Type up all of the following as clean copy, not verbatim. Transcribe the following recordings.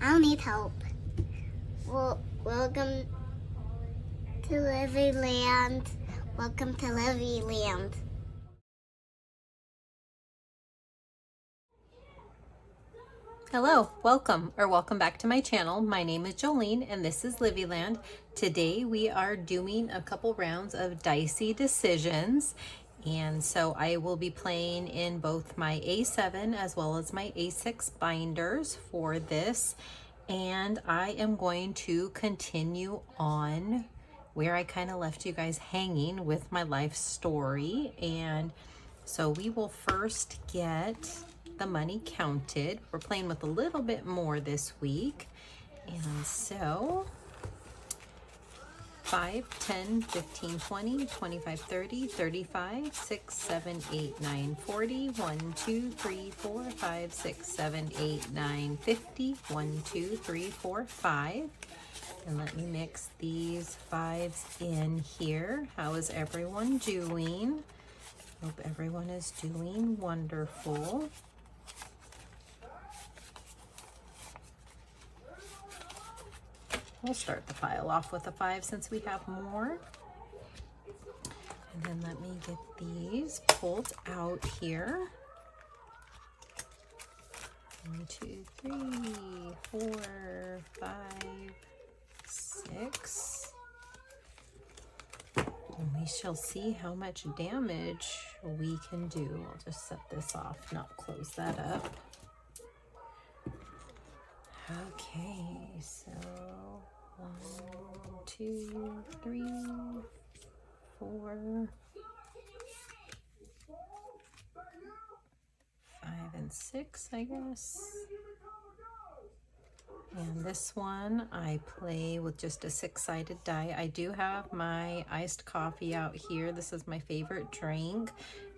I need help. Well, welcome to Livy Land. Welcome to Livy Land. Hello, welcome back to my channel. My name is Jolene and this is Livy Land. Today we are doing a couple rounds of Dicey decisions. And so I will be playing in both my A7 as well as my A6 binders for this. And I am going to continue on where I kind of left you guys hanging with my life story. And so we will first get the money counted. We're playing with a little bit more this week. And so 5, 10, 15, 20, 25, 30, 35, 6, 7, 8, 9, 40, 1, 2, 3, 4, 5, 6, 7, 8, 9, 50, 1, 2, 3, 4, 5. And let me mix these fives in here. How is everyone doing? Hope everyone is doing wonderful. We'll start the pile off with a 5 since we have more. And then let me get these pulled out here. 1, 2, 3, 4, 5, 6. And we shall see how much damage we can do. I'll just set this off, not close that up. Okay, so 1, 2, 3, 4, 5, and 6, I guess. And this one I play with just a 6-sided die. I do have my iced coffee out here. This is my favorite drink.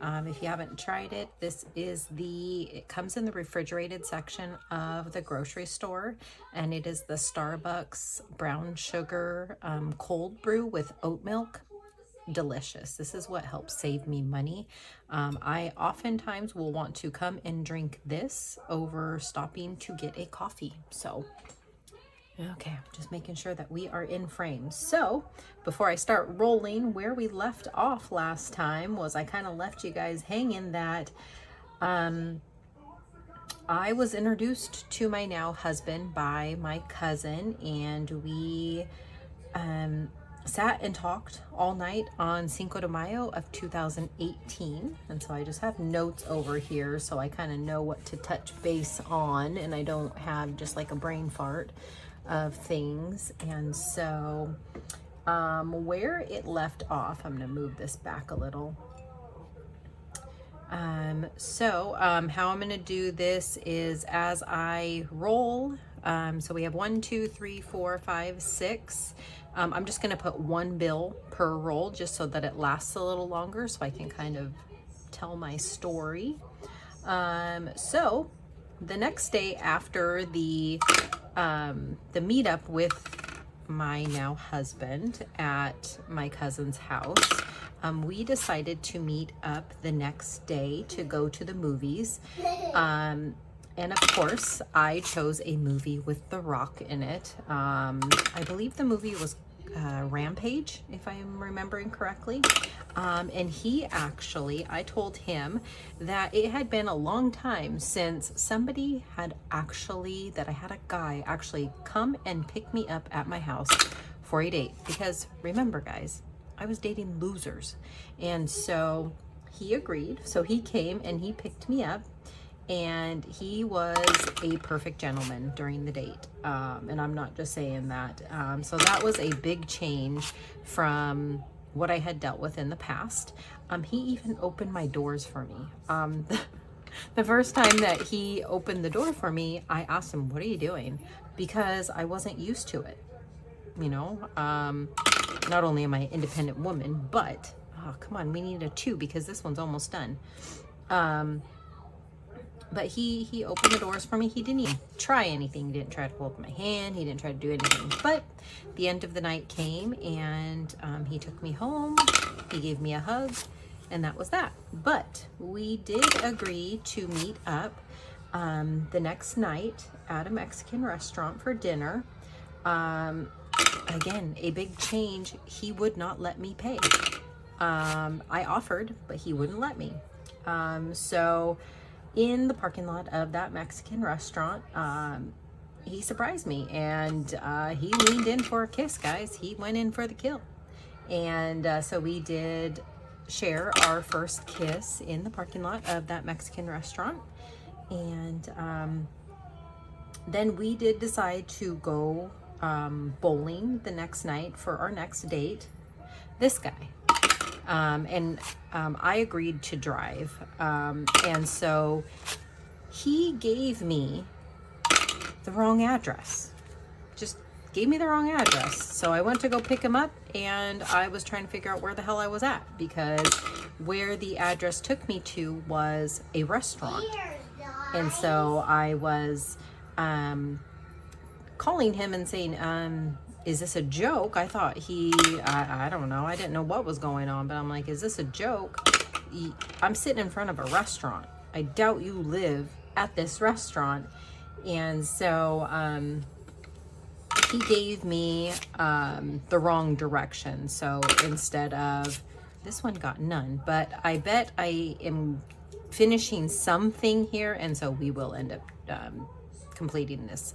If you haven't tried it, it comes in the refrigerated section of the grocery store, and it is the Starbucks brown sugar cold brew with oat milk. Delicious. This is what helps save me money. I oftentimes will want to come and drink this over stopping to get a coffee. So okay, just making sure that we are in frame. So before I start rolling, where we left off last time was I kind of left you guys hanging that I was introduced to my now husband by my cousin, and we sat and talked all night on Cinco de Mayo of 2018. And so I just have notes over here so I kind of know what to touch base on, and I don't have just like a brain fart of things. And so where it left off, I'm going to move this back a little. How I'm going to do this is as I roll. So we have 1, 2, 3, 4, 5, 6. I'm just going to put 1 bill per roll just so that it lasts a little longer so I can kind of tell my story. So the next day after the meetup with my now husband at my cousin's house, we decided to meet up the next day to go to the movies. And of course, I chose a movie with The Rock in it. I believe the movie was Rampage, if I'm remembering correctly. And I told him that it had been a long time since somebody had that I had a guy actually come and pick me up at my house for a date. Because remember, guys, I was dating losers. And so he agreed. So he came and he picked me up. And he was a perfect gentleman during the date. And I'm not just saying that. So that was a big change from what I had dealt with in the past. He even opened my doors for me. The first time that he opened the door for me, I asked him, "What are you doing?" Because I wasn't used to it. You know, not only am I an independent woman, but, oh, come on, we need a 2 because this one's almost done. But he opened the doors for me. He didn't even try anything. He didn't try to hold my hand. He didn't try to do anything. But the end of the night came, and he took me home. He gave me a hug, and that was that. But we did agree to meet up the next night at a Mexican restaurant for dinner. Again, a big change. He would not let me pay. I offered, but he wouldn't let me. So in the parking lot of that Mexican restaurant, he surprised me, and he leaned in for a kiss, guys. He went in for the kill. And so we did share our first kiss in the parking lot of that Mexican restaurant. And then we did decide to go bowling the next night for our next date. This guy. I agreed to drive. And so he gave me the wrong address. Just gave me the wrong address. So I went to go pick him up, and I was trying to figure out where the hell I was at, because where the address took me to was a restaurant. And so I was calling him and saying, is this a joke? I thought I don't know. I didn't know what was going on, but I'm like, is this a joke? I'm sitting in front of a restaurant. I doubt you live at this restaurant. And so he gave me the wrong direction. So instead of, this one got none, but I bet I am finishing something here, and so we will end up completing this.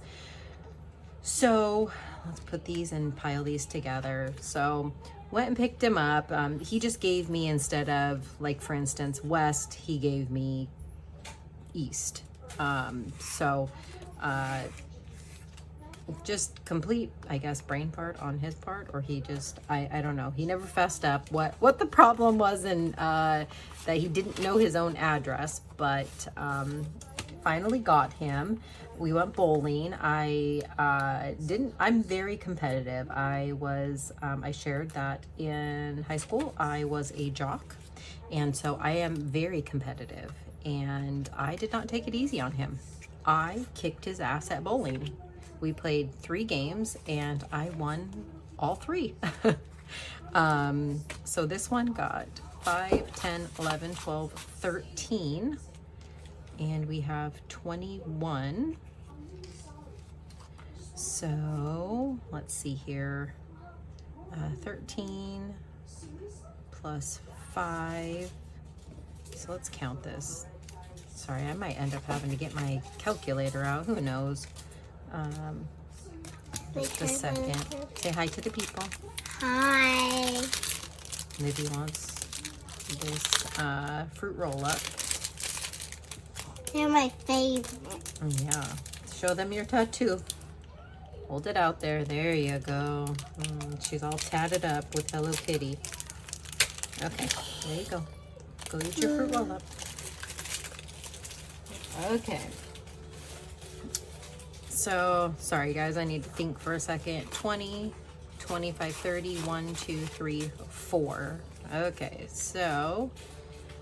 So let's put these and pile these together. So went and picked him up. He just gave me, instead of, like, for instance, west, he gave me east. Just complete, I guess, brain fart on his part, or he just, I don't know. He never fessed up what the problem was, and that he didn't know his own address, but finally got him. We went bowling. I'm very competitive. I shared that in high school. I was a jock, and so I am very competitive, and I did not take it easy on him. I kicked his ass at bowling. We played 3 games, and I won all 3. So this one got 5, 10, 11, 12, 13, and we have 21. So let's see here, 13 plus 5. So let's count this. Sorry, I might end up having to get my calculator out. Who knows? Just a second. Say hi to the people. Hi. Libby wants this fruit roll up. They're my favorite. Yeah. Show them your tattoo. Hold it out there. There you go. She's all tatted up with Hello Kitty. Okay, there you go. Go eat your fruit roll up. Okay. So, sorry guys, I need to think for a second. 20, 25, 30, 1, 2, 3, 4. Okay, so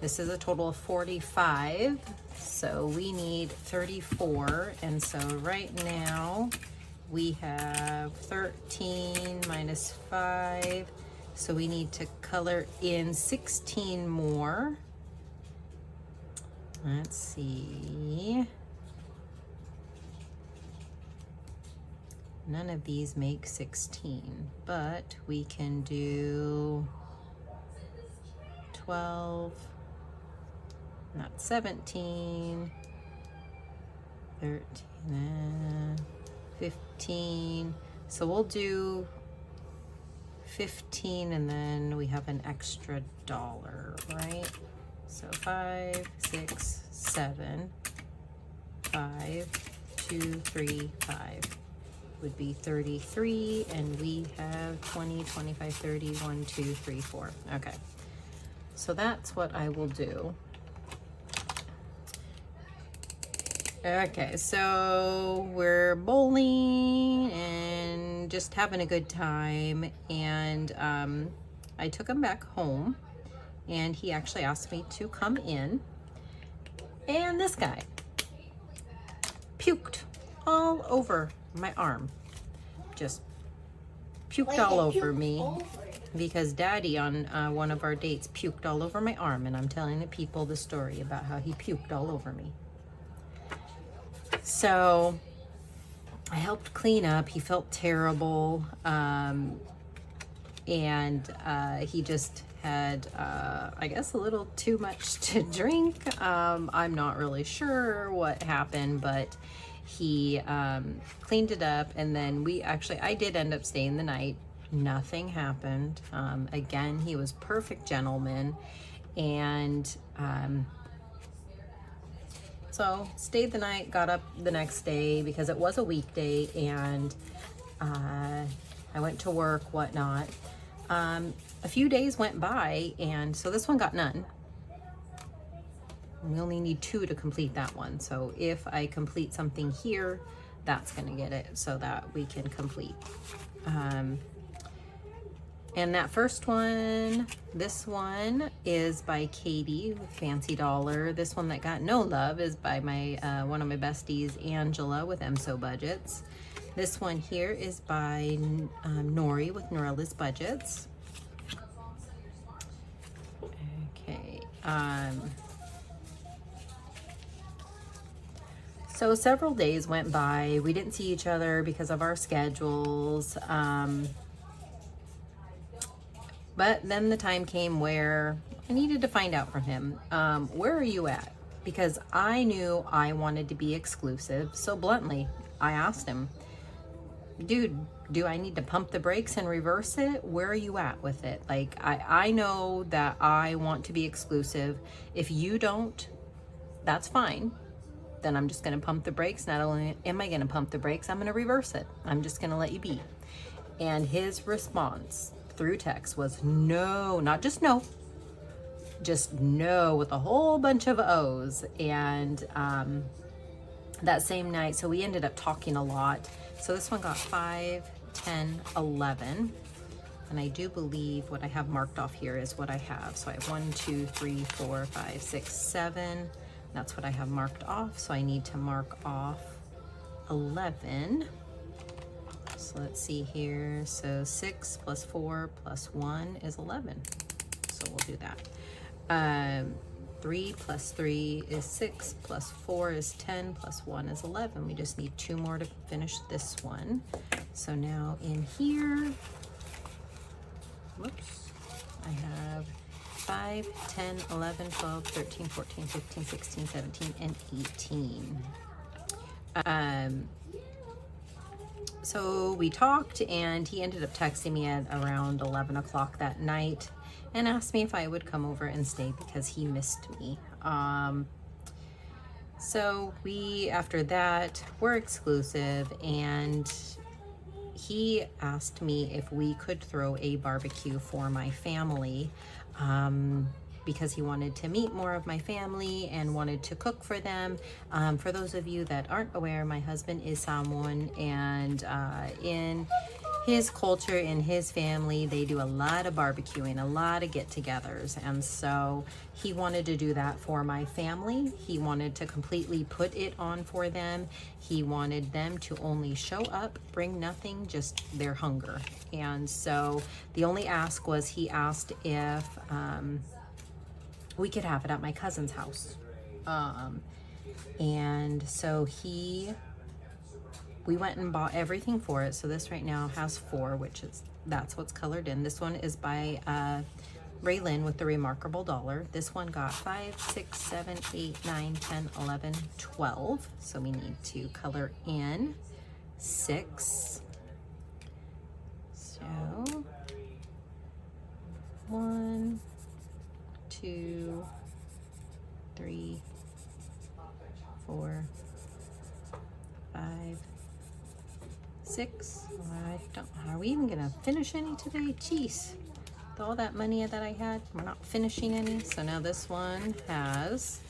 this is a total of 45. So we need 34. And so right now we have 13 minus 5. So we need to color in 16 more. Let's see. None of these make 16, but we can do 12, not 17, 13, 15. So we'll do 15, and then we have an extra $1, right? So 5, 6, 7, 5, 2, 3, 5 would be 33, and we have 20, 25, 30, 1, 2, 3, 4. Okay, so that's what I will do. Okay, so we're bowling and just having a good time, and I took him back home, and he actually asked me to come in, and this guy puked all over my arm. Just puked all over me because Daddy on one of our dates puked all over my arm, and I'm telling the people the story about how he puked all over me. So I helped clean up. He felt terrible. And he just had, I guess, a little too much to drink. I'm not really sure what happened, but he cleaned it up. And then I did end up staying the night. Nothing happened. Again, he was perfect gentleman. And so stayed the night, got up the next day because it was a weekday, and I went to work, whatnot. A few days went by, and so this one got none. We only need 2 to complete that one. So if I complete something here, that's going to get it so that we can complete. And that first one, this one is by Katie with Fancy Dollar. This one that got no love is by my one of my besties, Angela, with MSO Budgets. This one here is by Nori with Norella's Budgets. Okay. So several days went by. We didn't see each other because of our schedules. But then the time came where I needed to find out from him, where are you at? Because I knew I wanted to be exclusive. So bluntly, I asked him, dude, do I need to pump the brakes and reverse it? Where are you at with it? Like, I know that I want to be exclusive. If you don't, that's fine. Then I'm just going to pump the brakes. Not only am I going to pump the brakes, I'm going to reverse it. I'm just going to let you be. And his response through text was no, not just no, just no with a whole bunch of O's. And that same night, so we ended up talking a lot. So this one got 5, 10, 11. And I do believe what I have marked off here is what I have. So I have 1, 2, 3, 4, 5, 6, 7. That's what I have marked off. So I need to mark off 11. So let's see here. So 6 plus 4 plus 1 is 11. So we'll do that. 3 plus 3 is 6, plus 4 is 10, plus 1 is 11. We just need 2 more to finish this one. So now in here, whoops, I have 5, 10, 11, 12, 13, 14, 15, 16, 17, and 18. So we talked, and he ended up texting me at around 11 o'clock that night and asked me if I would come over and stay because he missed me. So we, after that, were exclusive, and he asked me if we could throw a barbecue for my family, because he wanted to meet more of my family and wanted to cook for them. For those of you that aren't aware, my husband is Samoan, and in his culture, in his family, they do a lot of barbecuing, a lot of get-togethers, and so he wanted to do that for my family. He wanted to completely put it on for them. He wanted them to only show up, bring nothing, just their hunger. And so the only ask was, he asked if we could have it at my cousin's house. And so we went and bought everything for it. So this right now has 4, that's what's colored in. This one is by Raylan with the Remarkable Dollar. This one got 5, 6, 7, 8, 9, 10, 11, 12. So we need to color in 6. So 1, 2, 3, 4, 5, 6. Are we even gonna finish any today? Jeez, with all that money that I had, we're not finishing any. So now this one has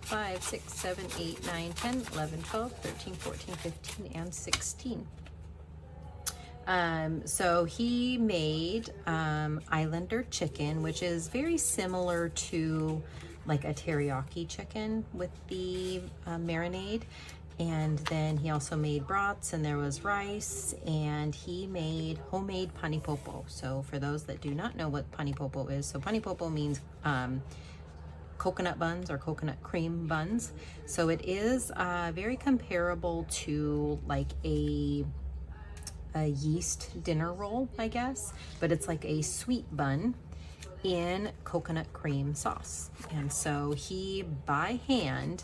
5, 6, 7, 8, 9, 10, 11, 12, 13, 14, 15, and 16. So he made Islander chicken, which is very similar to like a teriyaki chicken with the marinade. And then he also made brats, and there was rice, and he made homemade panipopo. So for those that do not know what panipopo is, so panipopo means coconut buns or coconut cream buns. So it is very comparable to like a yeast dinner roll, I guess, but it's like a sweet bun in coconut cream sauce. And so he by hand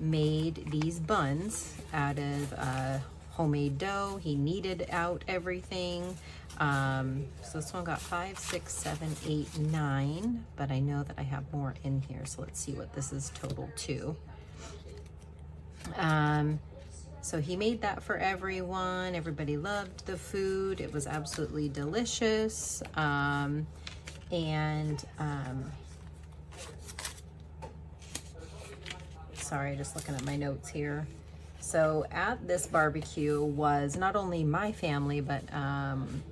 made these buns out of homemade dough. He kneaded out everything. So this one got 5, 6, 7, 8, 9, but I know that I have more in here. So let's see what this is total to. So he made that for everyone. Everybody loved the food. It was absolutely delicious. Sorry, just looking at my notes here. So at this barbecue was not only my family, but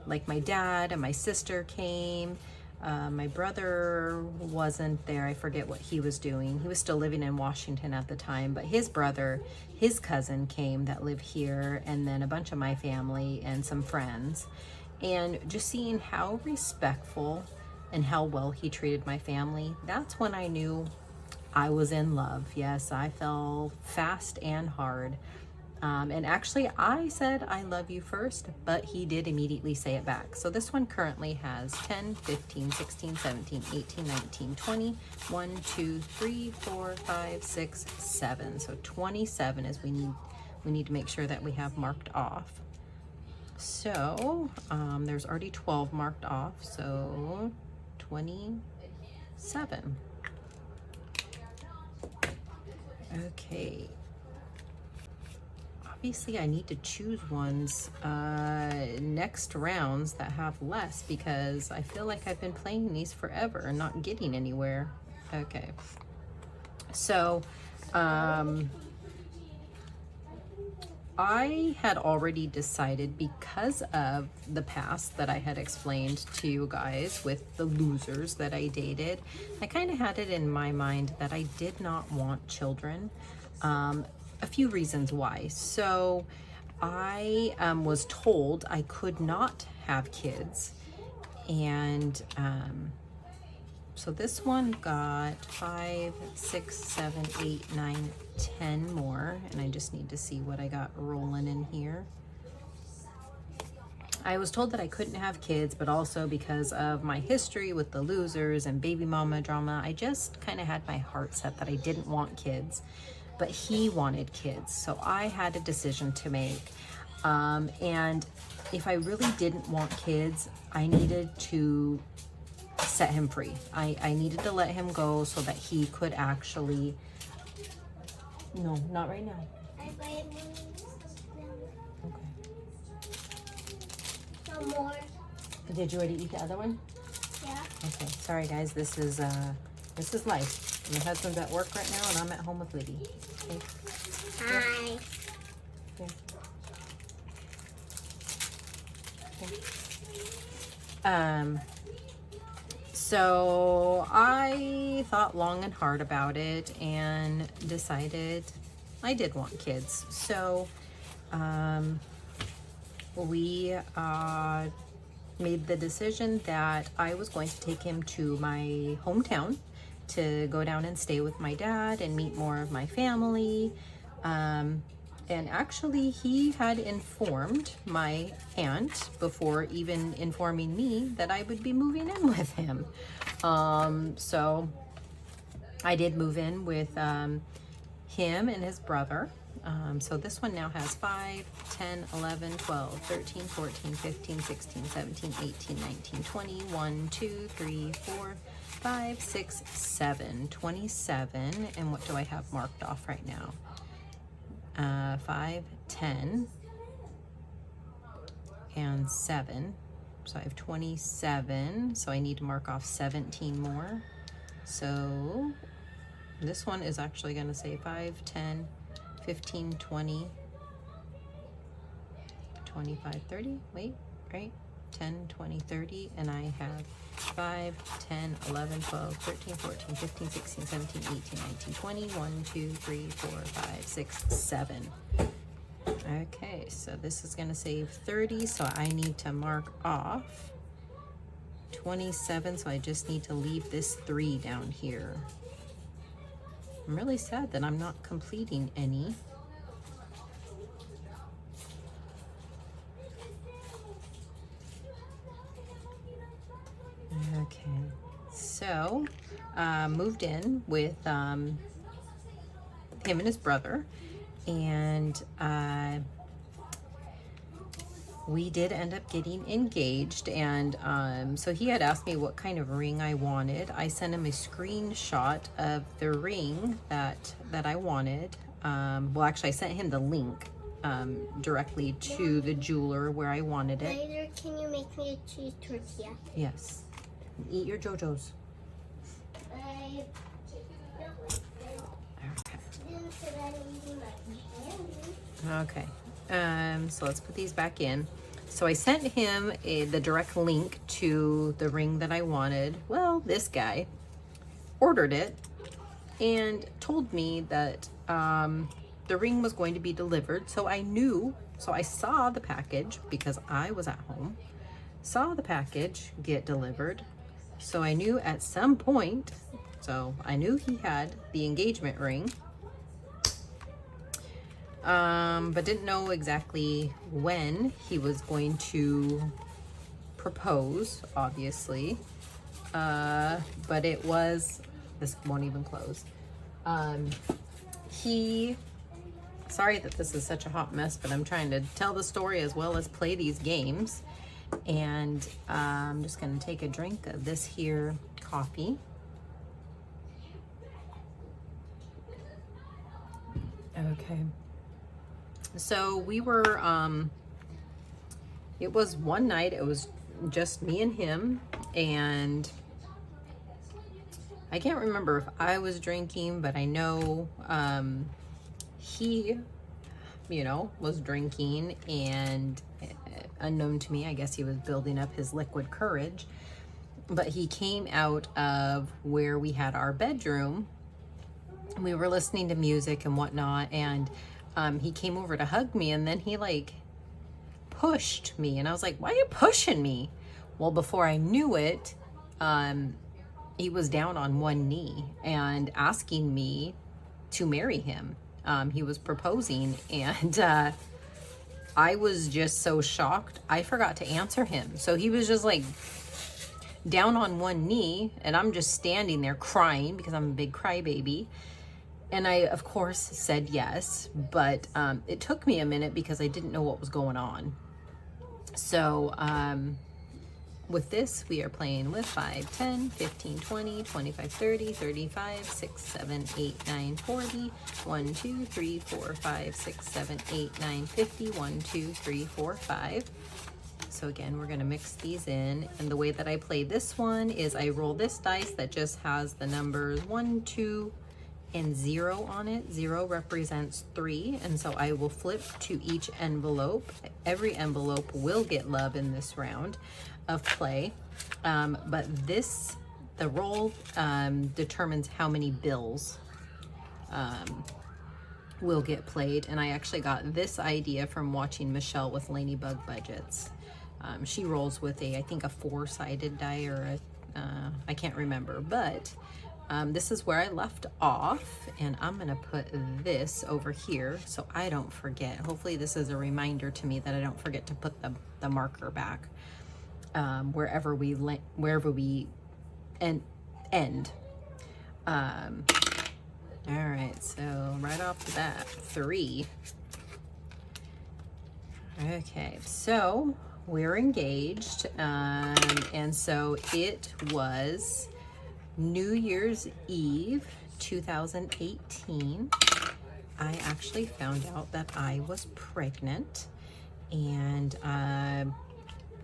like my dad and my sister came. My brother wasn't there. I forget what he was doing. He was still living in Washington at the time, but his brother, his cousin came that lived here, and then a bunch of my family and some friends. And just seeing how respectful and how well he treated my family, that's when I knew I was in love. Yes, I fell fast and hard. And actually, I said, I love you first, but he did immediately say it back. So this one currently has 10, 15, 16, 17, 18, 19, 20, 1, 2, 3, 4, 5, 6, 7. So 27 is we need to make sure that we have marked off. So there's already 12 marked off, so 27. Okay. Obviously, I need to choose ones next rounds that have less, because I feel like I've been playing these forever and not getting anywhere. Okay. So, I had already decided, because of the past that I had explained to you guys with the losers that I dated, I kind of had it in my mind that I did not want children. A few reasons why. So I was told I could not have kids, and so this one got 5, 6, 7, 8, 9, 10 more, and I just need to see what I got rolling in here. I was told that I couldn't have kids, but also because of my history with the losers and baby mama drama, I just kind of had my heart set that I didn't want kids. But he wanted kids, so I had a decision to make. And if I really didn't want kids, I needed to set him free. I needed to let him go so that he could actually... No, not right now. Okay. Some more. Did you already eat the other one? Yeah. Okay, sorry guys, this is life. My husband's at work right now, and I'm at home with Libby. Okay. Hi. Okay. So I thought long and hard about it and decided I did want kids. So we made the decision that I was going to take him to my hometown to go down and stay with my dad and meet more of my family. And actually, he had informed my aunt before even informing me that I would be moving in with him. So I did move in with him and his brother. So this one now has 5, 10, 11, 12, 13, 14, 15, 16, 17, 18, 19, 20, 1, 2, 3, 4, 5, 6, 7, 27. And what do I have marked off right now? 5, 10, and 7. So I have 27. So I need to mark off 17 more. So this one is actually going to say 5, 10, 15, 20, 25, 30. Wait, right? 10, 20, 30. And I have 5, 10, 11, 12, 13, 14, 15, 16, 17, 18, 19, 20, 1, 2, 3, 4, 5, 6, 7. Okay, so this is going to save 30, so I need to mark off 27, so I just need to leave this 3 down here. I'm really sad that I'm not completing any. Okay, so moved in with him and his brother, and we did end up getting engaged. And so he had asked me what kind of ring I wanted. I sent him a screenshot of the ring that I wanted. Well, actually, I sent him the link directly to the jeweler where I wanted it. Later, can you make me a cheese tortilla? Yes. Eat your JoJo's. I didn't say that I'm eating my candy. Okay. So let's put these back in. So I sent him the direct link to the ring that I wanted. Well, this guy ordered it and told me that the ring was going to be delivered. So I knew, so I saw the package because I was at home, saw the package get delivered. So I knew at some point, so I knew he had the engagement ring, but didn't know exactly when he was going to propose, obviously. But it was, this won't even close. Sorry that this is such a hot mess, but I'm trying to tell the story as well as play these games. And I'm just gonna take a drink of this here coffee. Okay. So we were, it was one night, it was just me and him, and I can't remember if I was drinking, but I know he, you know, was drinking, and unknown to me, I guess he was building up his liquid courage. But he came out of where we had our bedroom. We were listening to music and whatnot, and he came over to hug me, and then he like pushed me, and I was like, why are you pushing me? Well, before I knew it, he was down on one knee and asking me to marry him. He was proposing, and I was just so shocked, I forgot to answer him. So he was just like down on one knee, and I'm just standing there crying because I'm a big crybaby. And I, of course, said yes, but it took me a minute because I didn't know what was going on. So with this, we are playing with 5, 10, 15, 20, 25, 30, 35, 6, 7, 8, 9, 40, 1, 2, 3, 4, 5, 6, 7, 8, 9, 50, 1, 2, 3, 4, 5. So again, we're gonna mix these in. And the way that I play this one is I roll this dice that just has the numbers 1, 2, and 0 on it. 0 represents 3, and so I will flip to each envelope. Every envelope will get love in this round of play, but the roll determines how many bills will get played. And I actually got this idea from watching Michelle with Ladybug Budgets. She rolls with I think a 4-sided die, or I can't remember, but this is where I left off, and I'm gonna put this over here so I don't forget. Hopefully this is a reminder to me that I don't forget to put the marker back wherever we end. All right, so right off the bat, 3. Okay, so we're engaged, and so it was New Year's Eve 2018. I actually found out that I was pregnant, and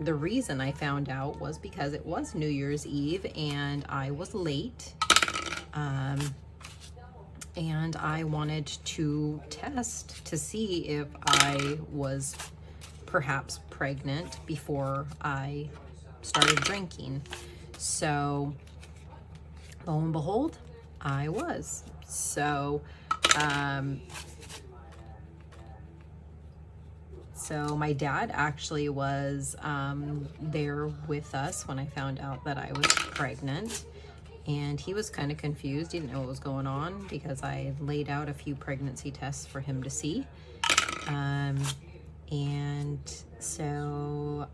the reason I found out was because it was New Year's Eve and I was late, and I wanted to test to see if I was perhaps pregnant before I started drinking. So lo and behold, I was. So so my dad actually was there with us when I found out that I was pregnant, and he was kind of confused. He didn't know what was going on because I laid out a few pregnancy tests for him to see. And so,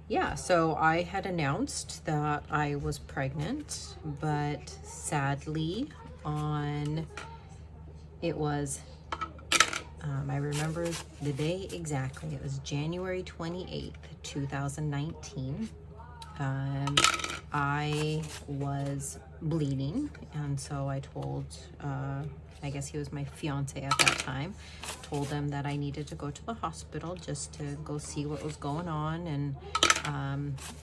yeah, so I had announced that I was pregnant, but sadly I remember the day exactly. It was January 28th, 2019. I was bleeding, and so I told, I guess he was my fiance at that time, told him that I needed to go to the hospital just to go see what was going on and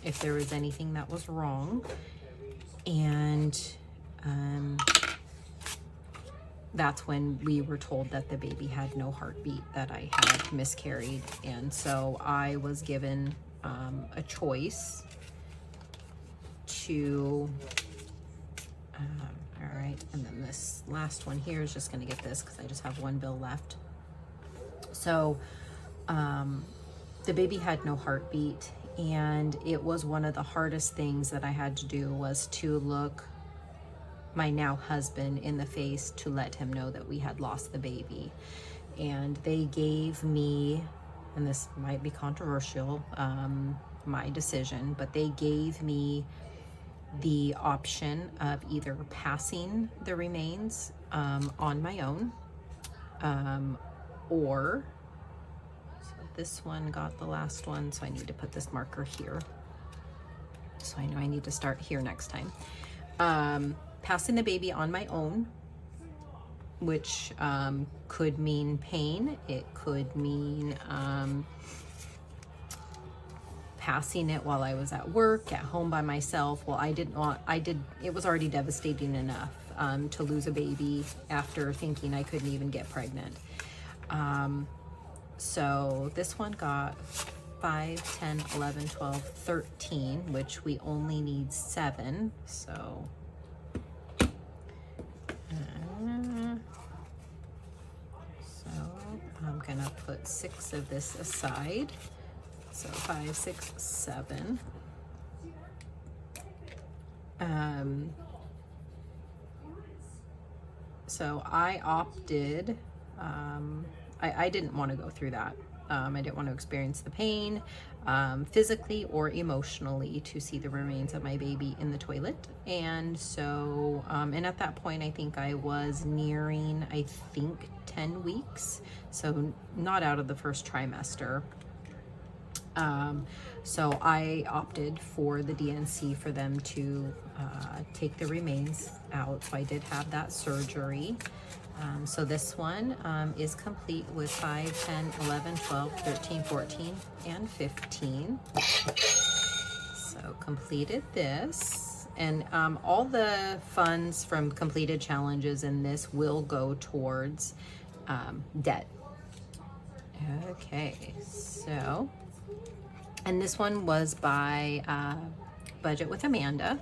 if there was anything that was wrong. And that's when we were told that the baby had no heartbeat, that I had miscarried. And so I was given a choice to, all right, and then this last one here is just gonna get this because I just have one bill left. So the baby had no heartbeat, and it was one of the hardest things that I had to do was to look my now husband in the face to let him know that we had lost the baby. And they gave me, and this might be controversial, my decision, but they gave me the option of either passing the remains on my own, or, so this one got the last one, so I need to put this marker here. So I know I need to start here next time. Passing the baby on my own, which could mean pain. It could mean passing it while I was at work, at home by myself. Well, it was already devastating enough to lose a baby after thinking I couldn't even get pregnant. So this one got 5, 10, 11, 12, 13, which we only need 7. So I'm gonna put 6 of this aside. So 5, 6, 7. So I opted, I didn't want to go through that. I didn't want to experience the pain physically or emotionally to see the remains of my baby in the toilet. And so, and at that point, I think I was nearing, 10 weeks. So not out of the first trimester. So I opted for the DNC for them to take the remains out. So I did have that surgery. So this one is complete with 5, 10, 11, 12, 13, 14, and 15. So completed this. And all the funds from completed challenges in this will go towards debt. Okay, so, and this one was by Budget with Amanda.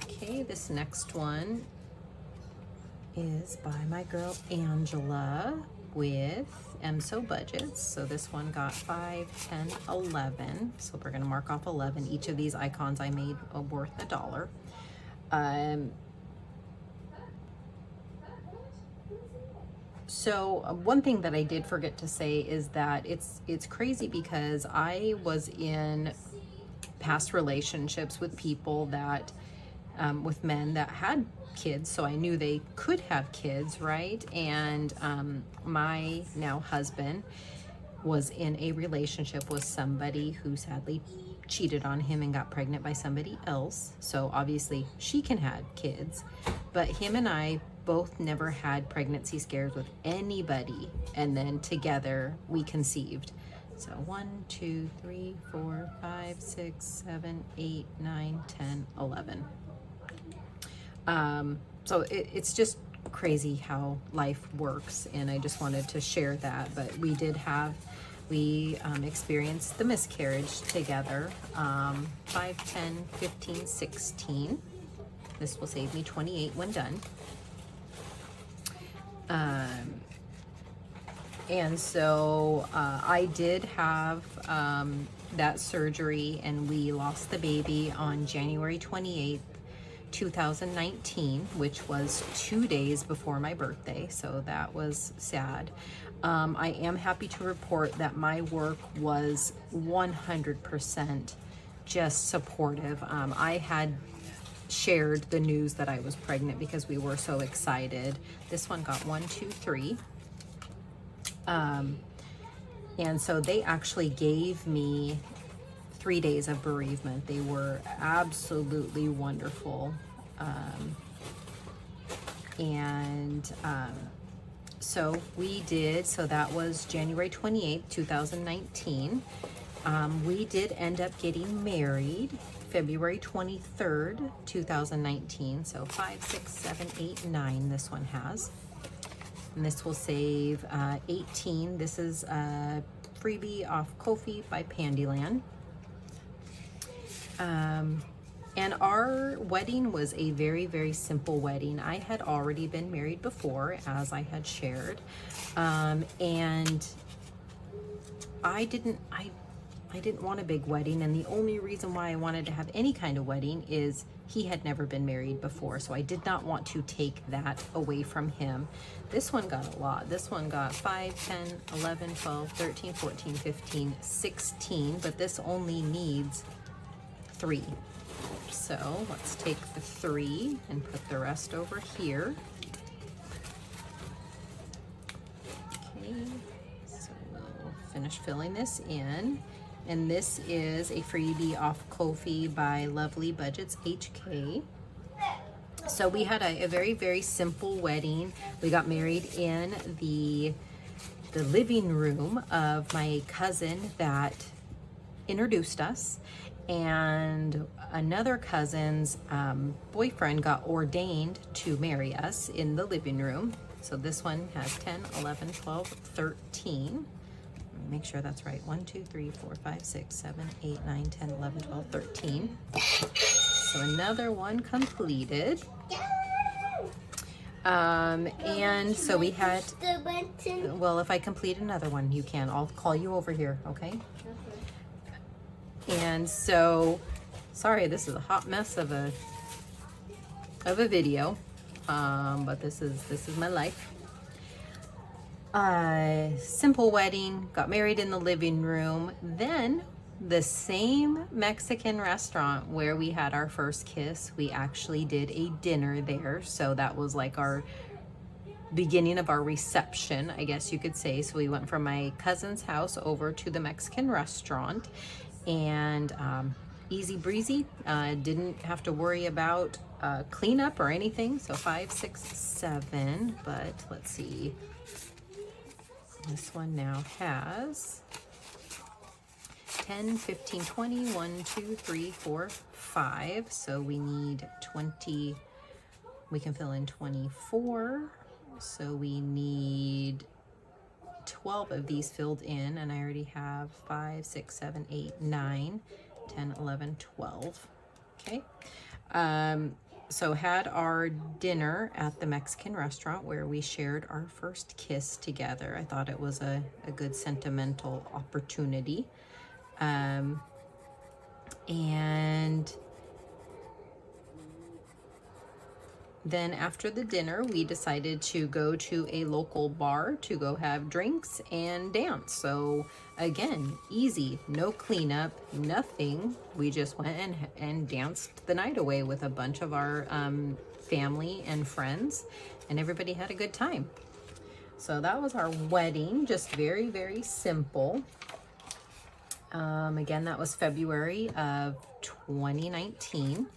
Okay, this next one is by my girl Angela with MSO Budgets. So this one got 5, 10, 11. So we're gonna mark off 11. Each of these icons I made are worth $1. So one thing that I did forget to say is that it's crazy because I was in past relationships with people that, with men that had kids, so I knew they could have kids, right? And my now husband was in a relationship with somebody who sadly cheated on him and got pregnant by somebody else. So obviously she can have kids, but him and I both never had pregnancy scares with anybody, and then together we conceived. So 1, 2, 3, 4, 5, 6, 7, 8, 9, 10, 11. So it's just crazy how life works, and I just wanted to share that. But we experienced the miscarriage together, 5, 10, 15, 16. This will save me 28 when done. And so I did have that surgery, and we lost the baby on January 28th, 2019, which was 2 days before my birthday, so that was sad. I am happy to report that my work was 100% just supportive. I had shared the news that I was pregnant because we were so excited. This one got 1, 2, 3. And so they actually gave me 3 days of bereavement. They were absolutely wonderful. So we did, so that was January 28th, 2019. We did end up getting married February 23rd, 2019. So 5, 6, 7, 8, 9 this one has. And this will save 18. This is a freebie off Ko-fi by Pandyland. And our wedding was a very, very simple wedding. I had already been married before, as I had shared. And I didn't want a big wedding. And the only reason why I wanted to have any kind of wedding is he had never been married before. So I did not want to take that away from him. This one got a lot. This one got 5, 10, 11, 12, 13, 14, 15, 16. But this only needs 3. So let's take the 3 and put the rest over here. Okay, so we'll finish filling this in. And this is a freebie off Ko-fi by Lovely Budgets HK. So we had a very, very simple wedding. We got married in the living room of my cousin that introduced us. And another cousin's boyfriend got ordained to marry us in the living room. So this one has 10, 11, 12, 13. Make sure that's right. 1, 2, 3, 4, 5, 6, 7, 8, 9, 10, 11, 12, 13. So another one completed. And so we had, well, if I complete another one, you can. I'll call you over here, okay? And so, sorry, this is a hot mess of a video, but this is my life. Simple wedding, got married in the living room. Then the same Mexican restaurant where we had our first kiss, we actually did a dinner there. So that was like our beginning of our reception, I guess you could say. So we went from my cousin's house over to the Mexican restaurant, and easy breezy, didn't have to worry about cleanup or anything. So 5, 6, 7, but let's see. This one now has 10, 15, 20, 1, 2, 3, 4, 5. So we need 20, we can fill in 24. So we need 12 of these filled in, and I already have 5, 6, 7, 8, 9, 10, 11, 12. Okay. So had our dinner at the Mexican restaurant where we shared our first kiss together. I thought it was a good sentimental opportunity. And then after the dinner, we decided to go to a local bar to go have drinks and dance. So again, easy, no cleanup, nothing. We just went and danced the night away with a bunch of our family and friends, and everybody had a good time. So that was our wedding, just very, very simple. Again, that was February of 2019.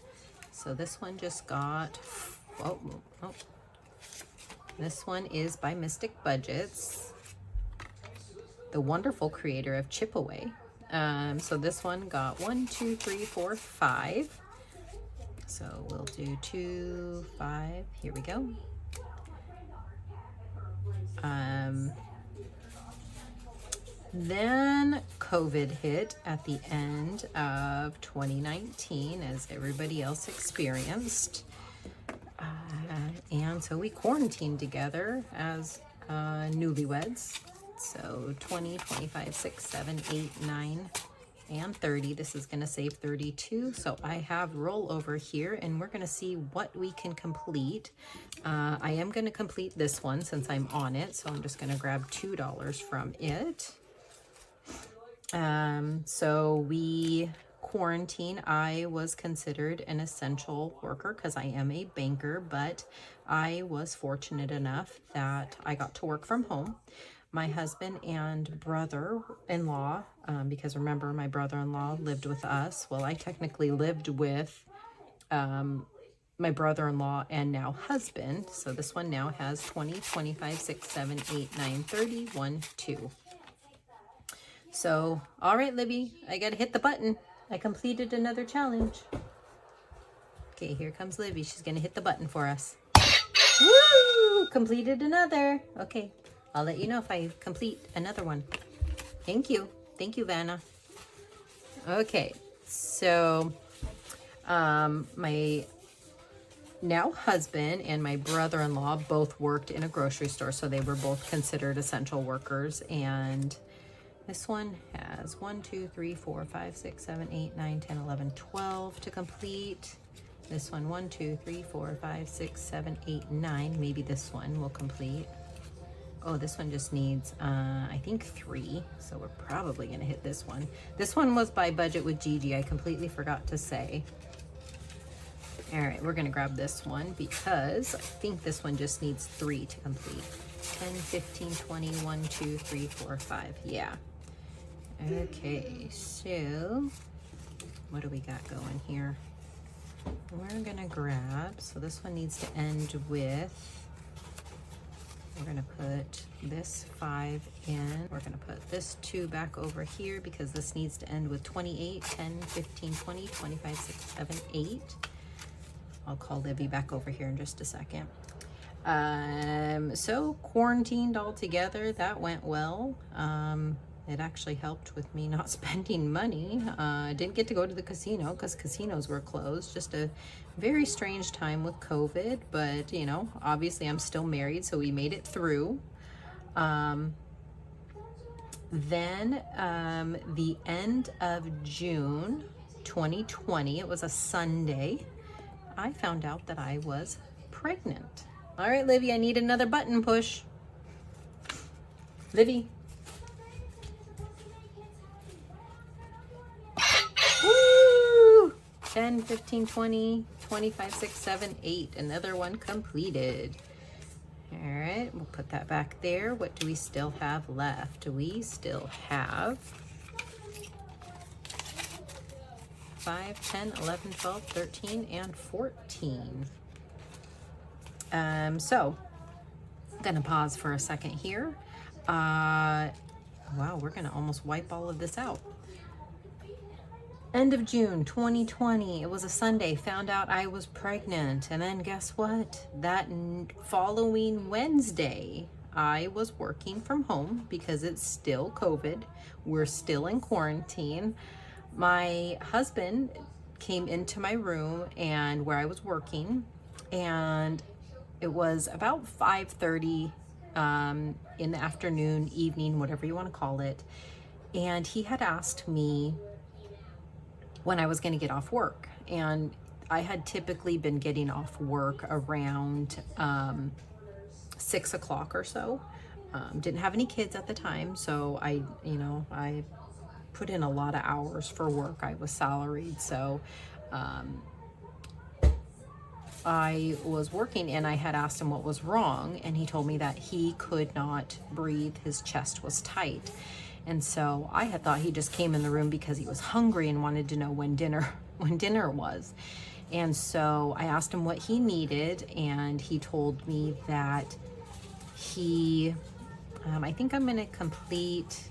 So this one just got, this one is by Mystic Budgets, the wonderful creator of Chip Away. So this one got 1, 2, 3, 4, 5. So we'll do 2, 5. Here we go. Then COVID hit at the end of 2019, as everybody else experienced. And so we quarantined together as newlyweds. So 20, 25, 6, 7, 8, 9, and 30. This is going to save 32. So I have roll over here, and we're going to see what we can complete. I am going to complete this one since I'm on it. So I'm just going to grab $2 from it. So we quarantine. I was considered an essential worker because I am a banker, but I was fortunate enough that I got to work from home. My husband and brother-in-law, because remember, my brother-in-law lived with us. Well, I technically lived with my brother-in-law and now husband. So this one now has 20, 25, 6, 7, 8, 9, 30, 1, 2. So, all right, Libby, I got to hit the button. I completed another challenge. Okay, here comes Libby. She's going to hit the button for us. Woo! Completed another. Okay, I'll let you know if I complete another one. Thank you. Thank you, Vanna. Okay, so my now husband and my brother-in-law both worked in a grocery store, so they were both considered essential workers. And this one has 1, 2, 3, 4, 5, 6, 7, 8, 9, 10, 11, 12 to complete. This one, 1, 2, 3, 4, 5, 6, 7, 8, 9. Maybe this one will complete. Oh, this one just needs, I think 3. So we're probably going to hit this one. This one was by Budget with Gigi. I completely forgot to say. All right, we're going to grab this one because I think this one just needs 3 to complete. 10, 15, 20, 1, 2, 3, 4, 5. Yeah. Okay, so what do we got going here? We're going to grab, so this one needs to end with, we're going to put this 5 in. We're going to put this 2 back over here because this needs to end with 28, 10, 15, 20, 25, 6, 7, 8. I'll call Livy back over here in just a second. So quarantined all together, that went well. It actually helped with me not spending money. I didn't get to go to the casino because casinos were closed. Just a very strange time with COVID, but you know, obviously I'm still married, so we made it through. Then the end of June 2020, it was a Sunday, I found out that I was pregnant. All right, Livy, I need another button push. Livy. Woo! 10, 15, 20, 25, 6, 7, 8. Another one completed. All right, we'll put that back there. What do we still have left? We still have 5, 10, 11, 12, 13, and 14. So I'm gonna pause for a second here. Wow, we're gonna almost wipe all of this out. End of June 2020, it was a Sunday, found out I was pregnant. And then guess what? That following Wednesday, I was working from home because it's still COVID. We're still in quarantine. My husband came into my room and where I was working, and it was about 5:30 in the afternoon, evening, whatever you want to call it. And he had asked me when I was going to get off work. And I had typically been getting off work around 6 o'clock or so. Didn't have any kids at the time, so I put in a lot of hours for work. I was salaried, so I was working, and I had asked him what was wrong, and he told me that he could not breathe. His chest was tight. And so I had thought he just came in the room because he was hungry and wanted to know when dinner was. And so I asked him what he needed, and he told me that he, I think I'm going to complete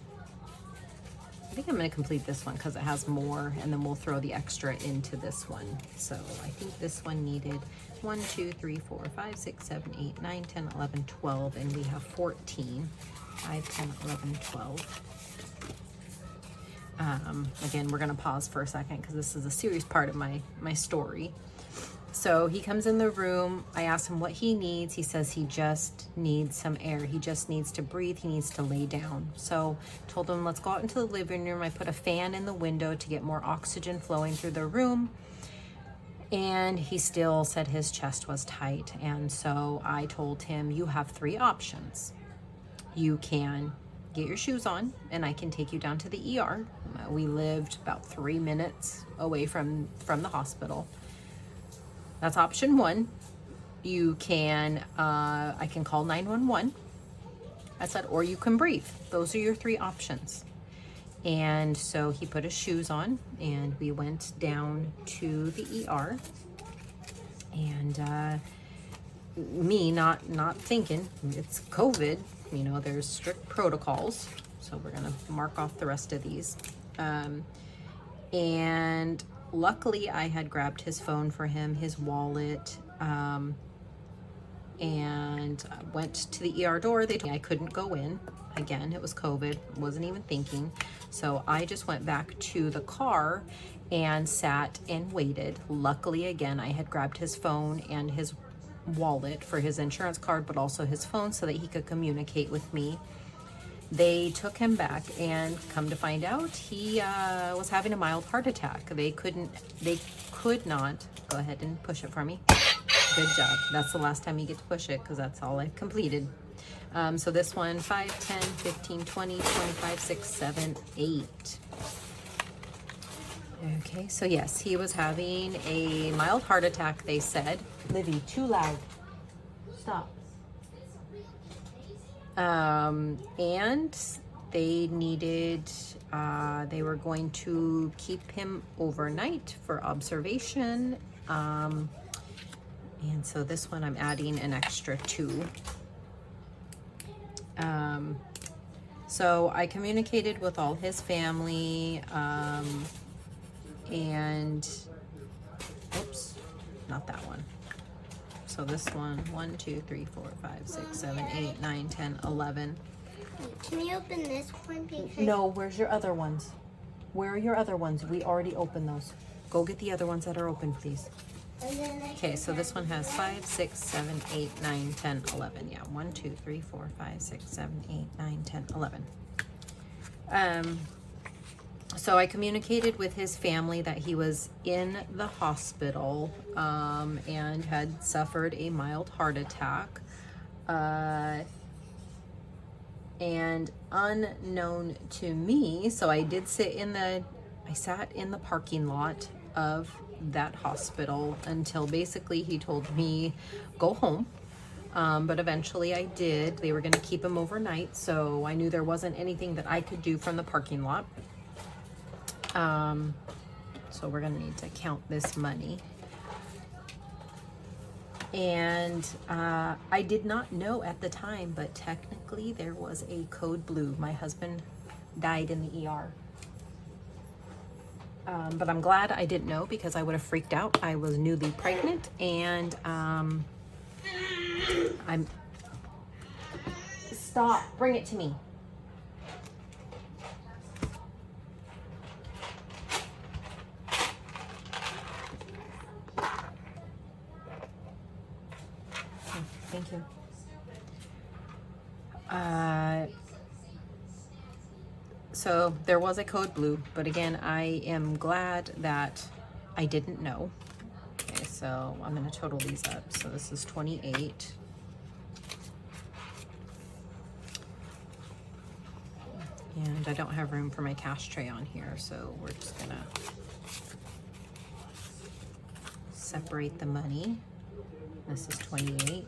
this one because it has more, and then we'll throw the extra into this one. So I think this one needed 1, 2, 3, 4, 5, 6, 7, 8, 9, 10, 11, 12, and we have 14. 5, 10, 11, 12. Again, we're going to pause for a second because this is a serious part of my story. So he comes in the room. I ask him what he needs. He says he just needs some air. He just needs to breathe. He needs to lay down. So told him, let's go out into the living room. I put a fan in the window to get more oxygen flowing through the room. And he still said his chest was tight. And so I told him, you have 3 options. You can get your shoes on and I can take you down to the ER. We lived about 3 minutes away from the hospital. That's option 1. You can, I can call 911. I said, or you can breathe. Those are your 3 options. And so he put his shoes on and we went down to the ER. And me not thinking, it's COVID, you know, there's strict protocols. So we're gonna mark off the rest of these. And luckily I had grabbed his phone for him, his wallet, and went to the ER door. They told me I couldn't go in. Again, it was COVID, wasn't even thinking. So I just went back to the car and sat and waited. Luckily, again, I had grabbed his phone and his wallet for his insurance card, but also his phone so that he could communicate with me. They took him back and come to find out he was having a mild heart attack. They could not, go ahead and push it for me. Good job. That's the last time you get to push it because that's all I've completed. So this one, 5, 10, 15, 20, 25, 6, 7, 8. Okay, so yes, he was having a mild heart attack, they said. Livy, too loud. Stop. And they needed, they were going to keep him overnight for observation. And so this one I'm adding an extra 2. So I communicated with all his family, and, oops, not that one. So this one, 1, 2, 3, 4, 5, 6, 7, 8, 9, 10, 11. Can you open this one? Because No, where's your other ones? Where are your other ones? We already opened those. Go get the other ones that are open, please. Okay, so this one has 5, 6, 7, 8, 9, 10, 11. Yeah, 1, 2, 3, 4, 5, 6, 7, 8, 9, 10, 11. So I communicated with his family that he was in the hospital and had suffered a mild heart attack. And unknown to me, so I sat in the parking lot of that hospital until basically he told me go home. But eventually I did. They were going to keep him overnight, so I knew there wasn't anything that I could do from the parking lot. So we're going to need to count this money. And I did not know at the time, but technically there was a code blue. My husband died in the ER. But I'm glad I didn't know because I would have freaked out. I was newly pregnant and stop, bring it to me. Thank you. So there was a code blue, but again, I am glad that I didn't know. Okay, so I'm going to total these up. So this is 28. And I don't have room for my cash tray on here, so we're just going to separate the money. This is 28.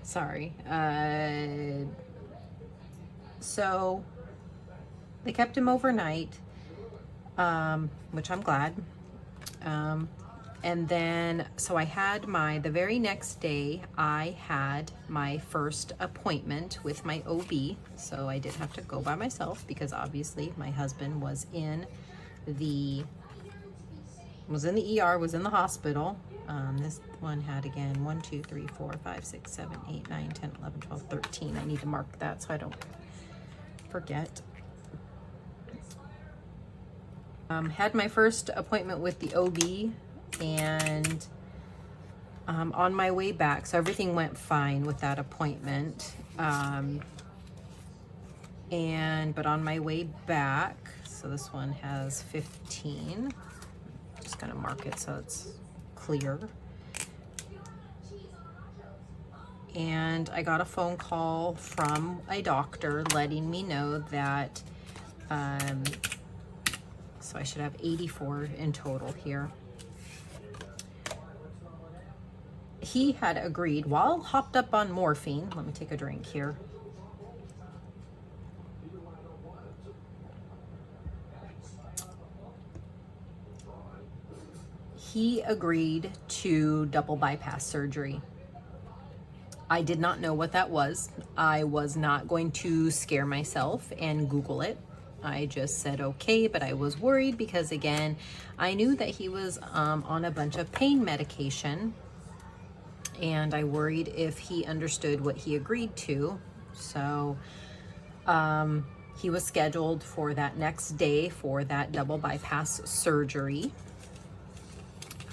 Sorry. So they kept him overnight, which I'm glad. And then, so I had the very next day, I had my first appointment with my OB. So I did have to go by myself because obviously my husband was in the ER, was in the hospital. one had again 1, 2, 3, 4, 5, 6, 7, 8, 9, 10, 11, 12, 13. I need to mark that so I don't forget. Had my first appointment with the OB, and on my way back, so everything went fine with that appointment. But on my way back, so this one has 15. Just gonna mark it so it's clear. And I got a phone call from a doctor letting me know that, so I should have 84 in total here. He had agreed, while hopped up on morphine, let me take a drink here. He agreed to double bypass surgery. I did not know what that was. I was not going to scare myself and Google it. I just said okay, but I was worried because, again, I knew that he was on a bunch of pain medication, and I worried if he understood what he agreed to. So he was scheduled for that next day for that double bypass surgery.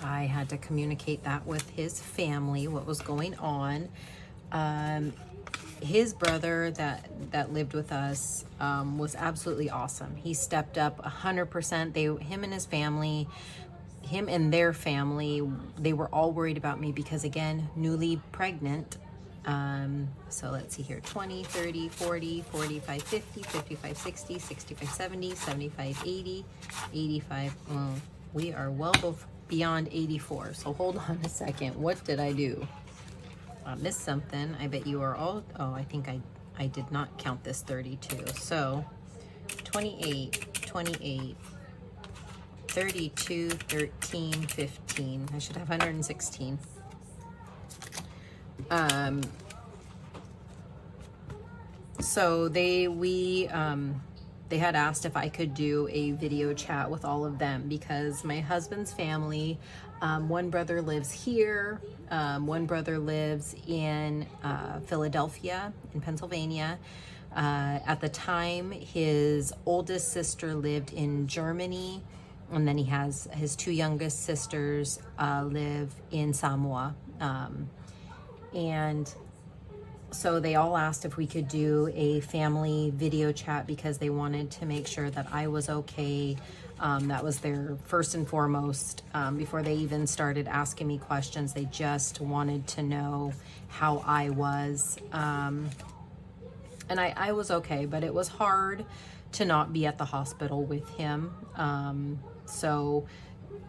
I had to communicate that with his family, what was going on. His brother that lived with us was absolutely awesome. He stepped up 100%. Him and their family, they were all worried about me because, again, newly pregnant. So let's see here, 20, 30, 40, 45, 50, 55, 60, 65, 70, 75, 80, 85. Well, we are well beyond 84. So hold on a second. What did I do? I missed something. I bet you are all, oh, I think I did not count this 32. So 28, 28, 32, 13, 15. I should have 116. So they had asked if I could do a video chat with all of them because my husband's family, one brother lives here, one brother lives in Philadelphia, in Pennsylvania. At the time, his oldest sister lived in Germany, and then he has his two youngest sisters live in Samoa. And so they all asked if we could do a family video chat because they wanted to make sure that I was okay. That was their first and foremost. Before they even started asking me questions, they just wanted to know how I was. And I was okay, but it was hard to not be at the hospital with him. So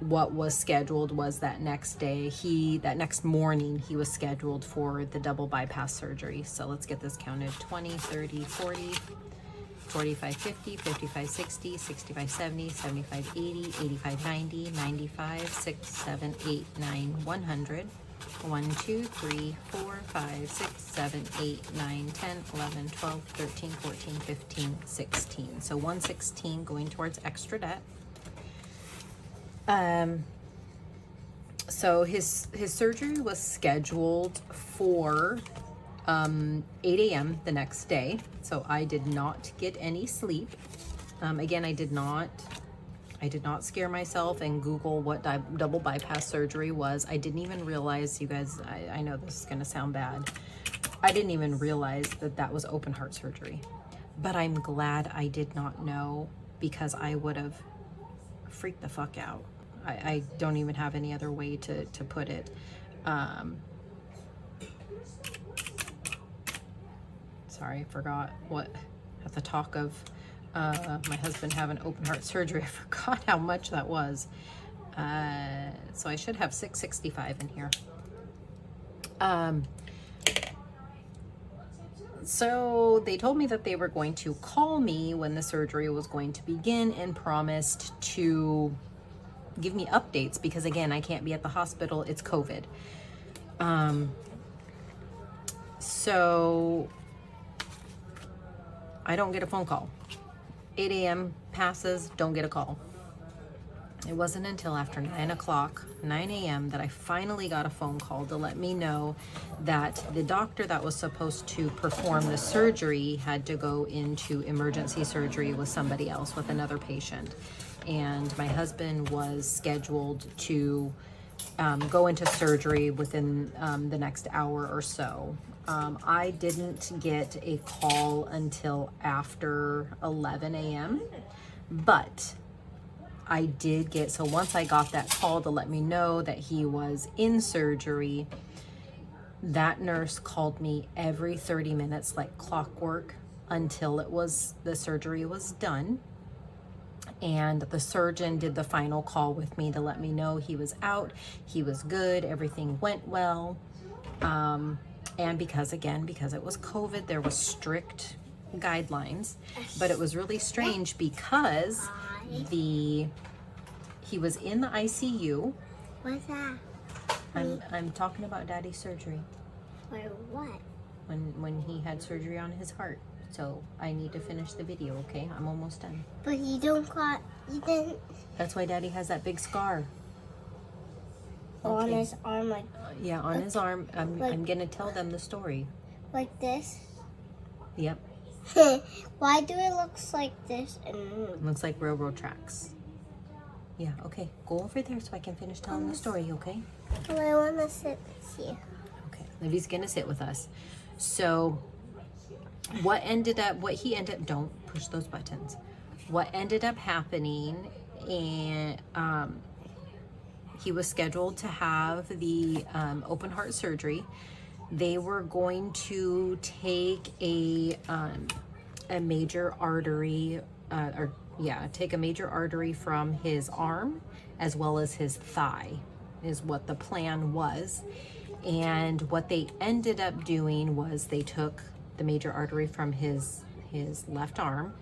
what was scheduled was that next day, that next morning, he was scheduled for the double bypass surgery. So let's get this counted: 20, 30, 40, 45, 50, 55, 60, 65, 70, 75, 80, 85, 90, 95, 6, 7, 8, 9, 100. 1, 2, 3, 4, 5, 6, 7, 8, 9, 10, 11, 12, 13, 14, 15, 16. So 116 going towards extra debt. So his surgery was scheduled for 8 a.m. the next day. So I did not get any sleep. Again, I did not scare myself and Google what double bypass surgery was. I didn't even realize, you guys, I know this is going to sound bad. I didn't even realize that was open heart surgery. But I'm glad I did not know, because I would have freaked the fuck out. I don't even have any other way to put it. Sorry, I forgot what, at the talk of my husband having open heart surgery, I forgot how much that was. So I should have 665 in here. So they told me that they were going to call me when the surgery was going to begin and promised to give me updates because, again, I can't be at the hospital. It's COVID. So I don't get a phone call. 8 a.m. passes, don't get a call. It wasn't until after 9 o'clock, 9 a.m. that I finally got a phone call to let me know that the doctor that was supposed to perform the surgery had to go into emergency surgery with somebody else, with another patient. And my husband was scheduled to go into surgery within the next hour or so. I didn't get a call until after 11 a.m., but I did get, so once I got that call to let me know that he was in surgery, that nurse called me every 30 minutes like clockwork until the surgery was done. And the surgeon did the final call with me to let me know he was out, he was good, everything went well. And because it was COVID, there was strict guidelines, but it was really strange because he was in the ICU. What's that? I'm talking about Daddy's surgery. Or what? When he had surgery on his heart. So I need to finish the video, okay? I'm almost done. But you didn't. That's why Daddy has that big scar. On his arm, like. Yeah, on his arm. I'm gonna tell them the story. Like this? Yep. Why do it looks like this? And looks like railroad tracks. Yeah, okay. Go over there so I can finish telling the story, okay? well, I want to sit here. Okay, Livy's gonna sit with us. So don't push those buttons. What ended up happening, and he was scheduled to have the open heart surgery. They were going to take a major artery, take a major artery from his arm as well as his thigh, is what the plan was. And what they ended up doing was they took the major artery from his left arm,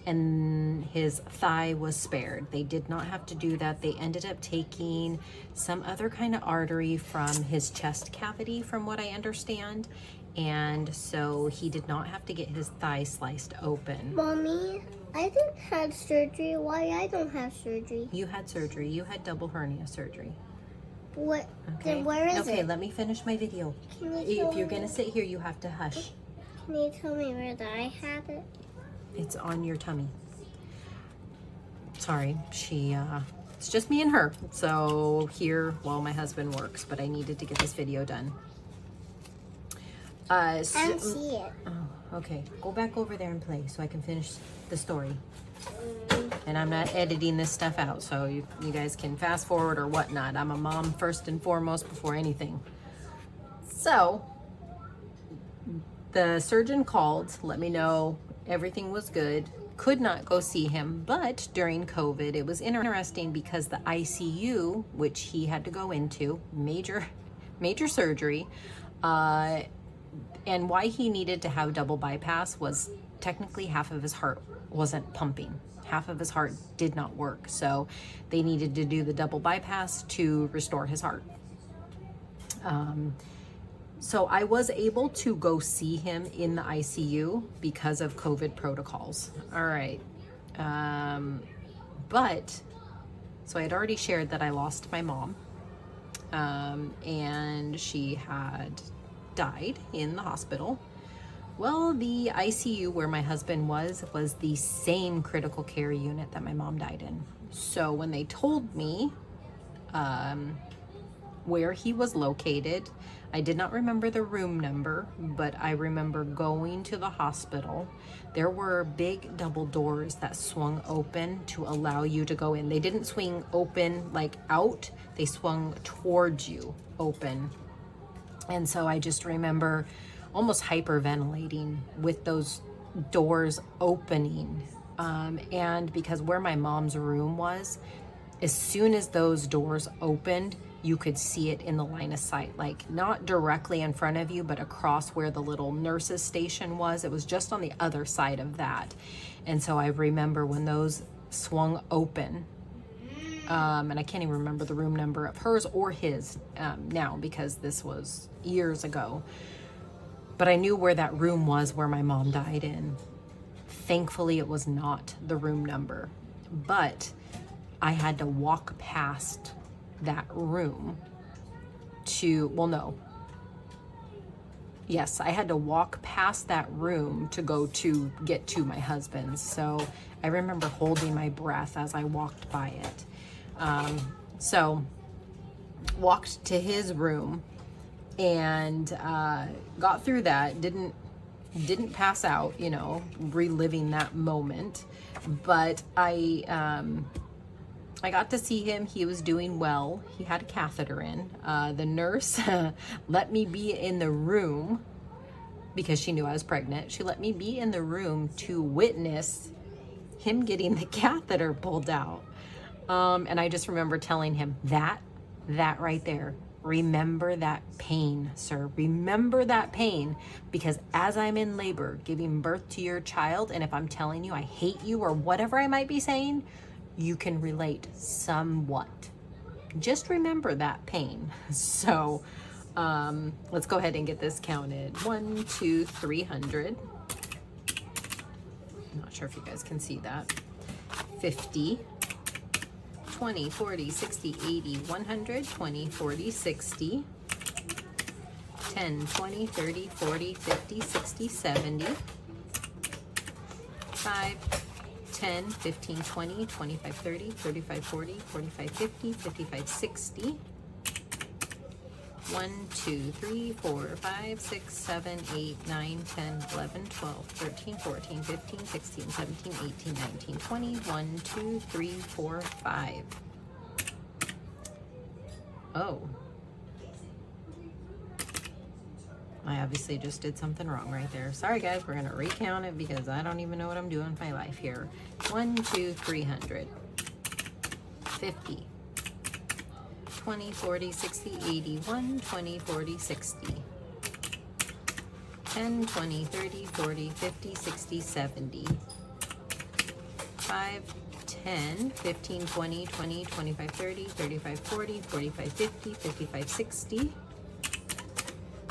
and his thigh was spared. They did not have to do that. They ended up taking some other kind of artery from his chest cavity, from what I understand. And so he did not have to get his thigh sliced open. Mommy, I didn't have surgery. Why I don't have surgery? You had surgery. You had double hernia surgery. What? Okay. Then where is it? Okay, let me finish my video. If you're going to sit here, you have to hush. Can you tell me where I have it? It's on your tummy. Sorry, it's just me and her. So here, while my husband works, but I needed to get this video done. I don't see it. Oh, okay. Go back over there and play so I can finish the story. And I'm not editing this stuff out, so you guys can fast forward or whatnot. I'm a mom first and foremost before anything. So the surgeon called, let me know everything was good. Could not go see him, but during COVID, it was interesting because the ICU, which he had to go into, major surgery, and why he needed to have double bypass was technically half of his heart wasn't pumping. Half of his heart did not work. So they needed to do the double bypass to restore his heart. So I was able to go see him in the ICU because of COVID protocols. All right. So I had already shared that I lost my mom, and she had died in the hospital. Well, the ICU where my husband was the same critical care unit that my mom died in. So when they told me where he was located, I did not remember the room number, but I remember going to the hospital. There were big double doors that swung open to allow you to go in. They didn't swing open like out, they swung towards you open. And so I just remember almost hyperventilating with those doors opening. And because where my mom's room was, as soon as those doors opened, you could see it in the line of sight, like not directly in front of you, but across where the little nurses station was. It was just on the other side of that. And so I remember when those swung open, and I can't even remember the room number of hers or his now, because this was years ago. But I knew where that room was where my mom died in. Thankfully, it was not the room number. But I had to walk past that room to, well, no. Yes, I had to walk past that room to go to get to my husband's. So I remember holding my breath as I walked by it. So walked to his room and got through that. Didn't pass out, you know, reliving that moment. But I got to see him. He was doing well. He had a catheter in. The nurse let me be in the room because she knew I was pregnant. She let me be in the room to witness him getting the catheter pulled out. And I just remember telling him that right there. Remember that pain, sir. Remember that pain, because as I'm in labor, giving birth to your child, and if I'm telling you I hate you or whatever I might be saying, you can relate somewhat. Just remember that pain. So let's go ahead and get this counted. 1, 2, 300. I'm not sure if you guys can see that. 50, 20, 40, 60, 80, 100, 20, 40, 60, 10, 20, 30, 40, 50, 60, 70, 5, 10, 15, 20, 25, 30, 35, 40, 45, 50, 55, 60. 1, 2, 3, 4, 5, 6, 7, 8, 9, 10, 11, 12, 13, 14, 15, 16, 17, 18, 19, 20. 1, 2, 3, 4, 5. Oh. I obviously just did something wrong right there. Sorry guys, we're gonna recount it because I don't even know what I'm doing with my life here. 1, 2, 300. 50. 20, 40, 60, 80, 1, 20, 40, 60. 10, 20, 30, 40, 50, 60, 70. 5, 10, 15, 20, 20, 25, 30, 35, 40, 45, 50, 55, 60.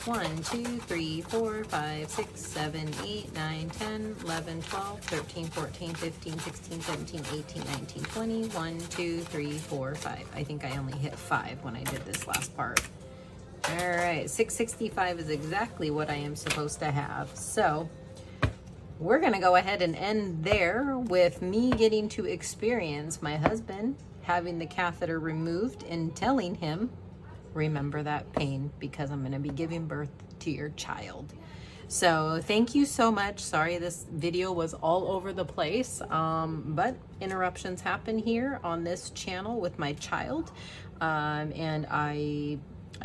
1, 2, 3, 4, 5, 6, 7, 8, 9, 10, 11, 12, 13, 14, 15, 16, 17, 18, 19, 20. 1, 2, 3, 4, 5. I think I only hit 5 when I did this last part. All right, 665 is exactly what I am supposed to have. So we're gonna go ahead and end there with me getting to experience my husband having the catheter removed and telling him, remember that pain, because I'm going to be giving birth to your child. So thank you so much. Sorry this video was all over the place, but interruptions happen here on this channel with my child, and I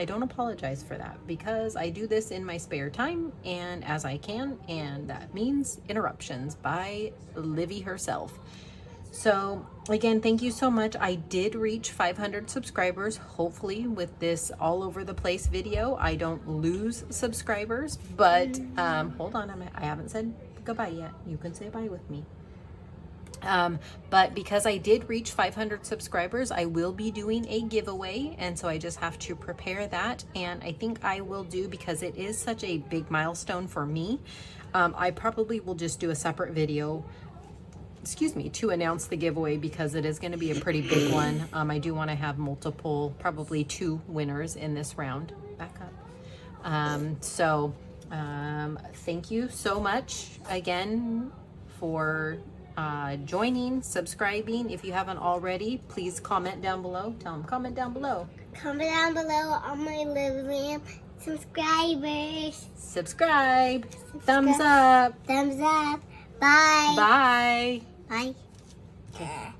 don't apologize for that, because I do this in my spare time and as I can, and that means interruptions by Livy herself. So again, thank you so much. I did reach 500 subscribers. Hopefully with this all over the place video, I don't lose subscribers, but hold on, I haven't said goodbye yet. You can say bye with me. But because I did reach 500 subscribers, I will be doing a giveaway, and so I just have to prepare that, and I think I will do, because it is such a big milestone for me, I probably will just do a separate video, to announce the giveaway, because it is going to be a pretty big one. I do want to have multiple, probably 2 winners in this round. Back up. Thank you so much again for joining, subscribing. If you haven't already, please comment down below. Tell them, comment down below. Comment down below on my living subscribers. Subscribe. Thumbs up. Thumbs up. Bye. Bye. Bye. Okay.